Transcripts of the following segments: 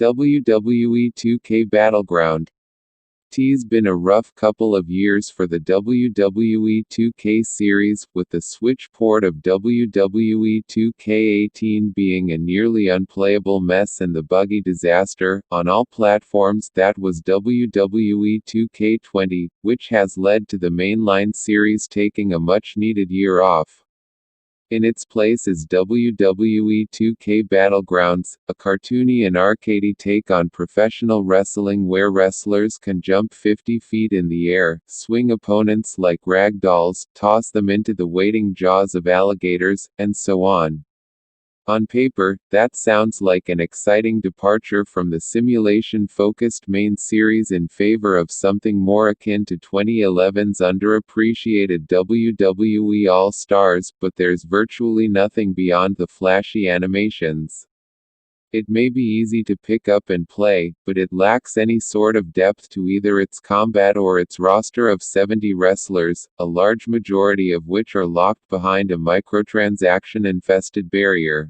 WWE 2K Battleground. It's been a rough couple of years for the WWE 2K series, with the Switch port of WWE 2K18 being a nearly unplayable mess and the buggy disaster, on all platforms, that was WWE 2K20, which has led to the mainline series taking a much-needed year off. In its place is WWE 2K Battlegrounds, a cartoony and arcadey take on professional wrestling where wrestlers can jump 50 feet in the air, swing opponents like rag dolls, toss them into the waiting jaws of alligators, and so on. On paper, that sounds like an exciting departure from the simulation-focused main series in favor of something more akin to 2011's underappreciated WWE All-Stars, but there's virtually nothing beyond the flashy animations. It may be easy to pick up and play, but it lacks any sort of depth to either its combat or its roster of 70 wrestlers, a large majority of which are locked behind a microtransaction-infested barrier.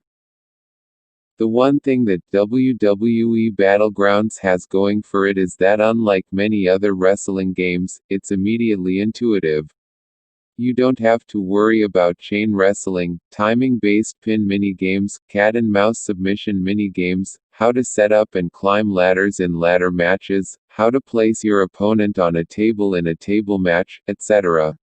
The one thing that WWE Battlegrounds has going for it is that unlike many other wrestling games, it's immediately intuitive. You don't have to worry about chain wrestling, timing-based pin minigames, cat-and-mouse submission minigames, how to set up and climb ladders in ladder matches, how to place your opponent on a table in a table match, etc.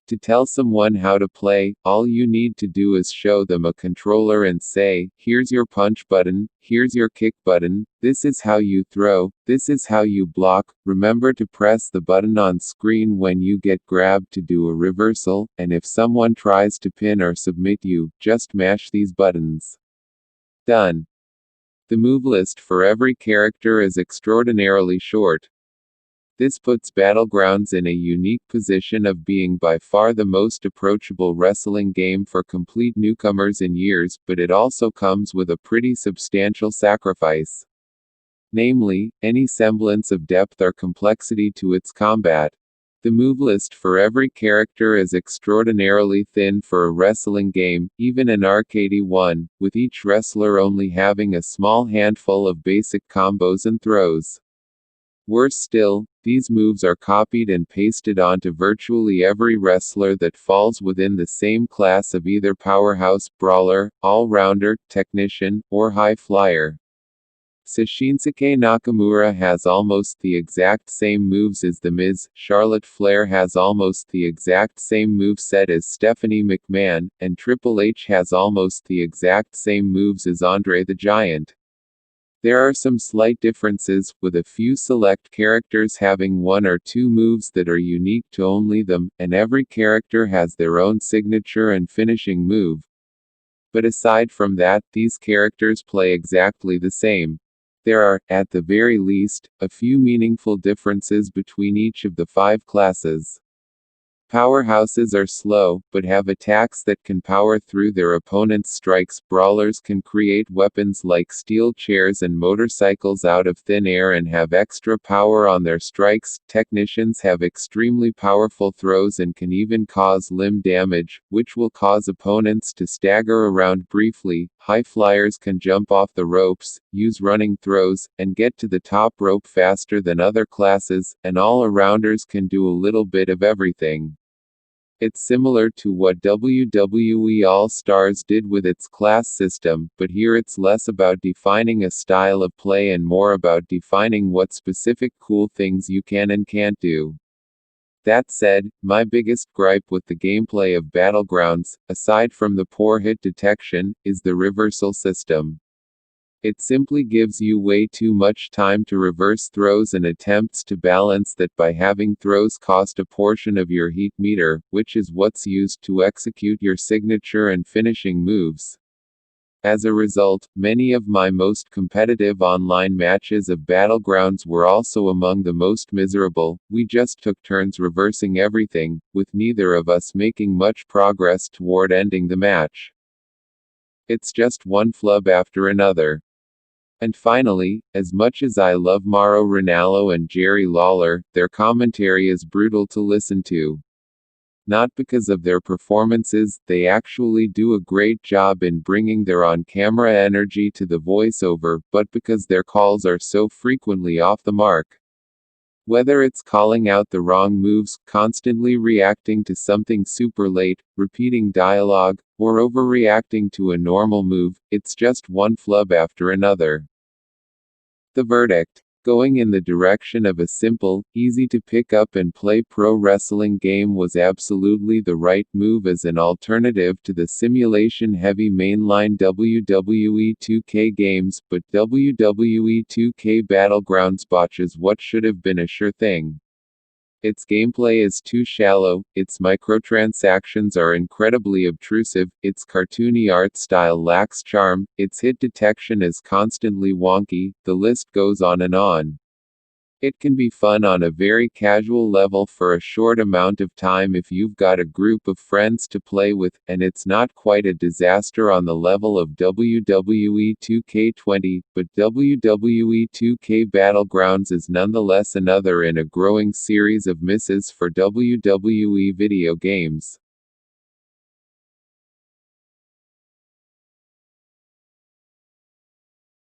To tell someone how to play, all you need to do is show them a controller and say, here's your punch button, here's your kick button, this is how you throw, this is how you block, remember to press the button on screen when you get grabbed to do a reversal, and if someone tries to pin or submit you, just mash these buttons. Done. The move list for every character is extraordinarily short. This puts Battlegrounds in a unique position of being by far the most approachable wrestling game for complete newcomers in years, but it also comes with a pretty substantial sacrifice. Namely, any semblance of depth or complexity to its combat. The move list for every character is extraordinarily thin for a wrestling game, even an arcadey one, with each wrestler only having a small handful of basic combos and throws. Worse still, these moves are copied and pasted onto virtually every wrestler that falls within the same class of either powerhouse, brawler, all-rounder, technician, or high flyer. Shinsuke Nakamura has almost the exact same moves as The Miz, Charlotte Flair has almost the exact same moveset as Stephanie McMahon, and Triple H has almost the exact same moves as Andre the Giant. There are some slight differences, with a few select characters having one or two moves that are unique to only them, and every character has their own signature and finishing move. But aside from that, these characters play exactly the same. There are, at the very least, a few meaningful differences between each of the 5 classes. Powerhouses are slow, but have attacks that can power through their opponent's strikes. Brawlers can create weapons like steel chairs and motorcycles out of thin air and have extra power on their strikes. Technicians have extremely powerful throws and can even cause limb damage, which will cause opponents to stagger around briefly. High flyers can jump off the ropes, use running throws, and get to the top rope faster than other classes, and all-arounders can do a little bit of everything. It's similar to what WWE All-Stars did with its class system, but here it's less about defining a style of play and more about defining what specific cool things you can and can't do. That said, my biggest gripe with the gameplay of Battlegrounds, aside from the poor hit detection, is the reversal system. It simply gives you way too much time to reverse throws and attempts to balance that by having throws cost a portion of your heat meter, which is what's used to execute your signature and finishing moves. As a result, many of my most competitive online matches of Battlegrounds were also among the most miserable. We just took turns reversing everything, with neither of us making much progress toward ending the match. It's just one flub after another. And finally, as much as I love Mauro Ranallo and Jerry Lawler, their commentary is brutal to listen to. Not because of their performances, they actually do a great job in bringing their on-camera energy to the voiceover, but because their calls are so frequently off the mark. Whether it's calling out the wrong moves, constantly reacting to something super late, repeating dialogue, or overreacting to a normal move, it's just one flub after another. The verdict: going in the direction of a simple, easy to pick up and play pro wrestling game was absolutely the right move as an alternative to the simulation-heavy mainline WWE 2K games, but WWE 2K Battlegrounds botches what should have been a sure thing. Its gameplay is too shallow, its microtransactions are incredibly obtrusive, its cartoony art style lacks charm, its hit detection is constantly wonky, the list goes on and on. It can be fun on a very casual level for a short amount of time if you've got a group of friends to play with, and it's not quite a disaster on the level of WWE 2K20, but WWE 2K Battlegrounds is nonetheless another in a growing series of misses for WWE video games.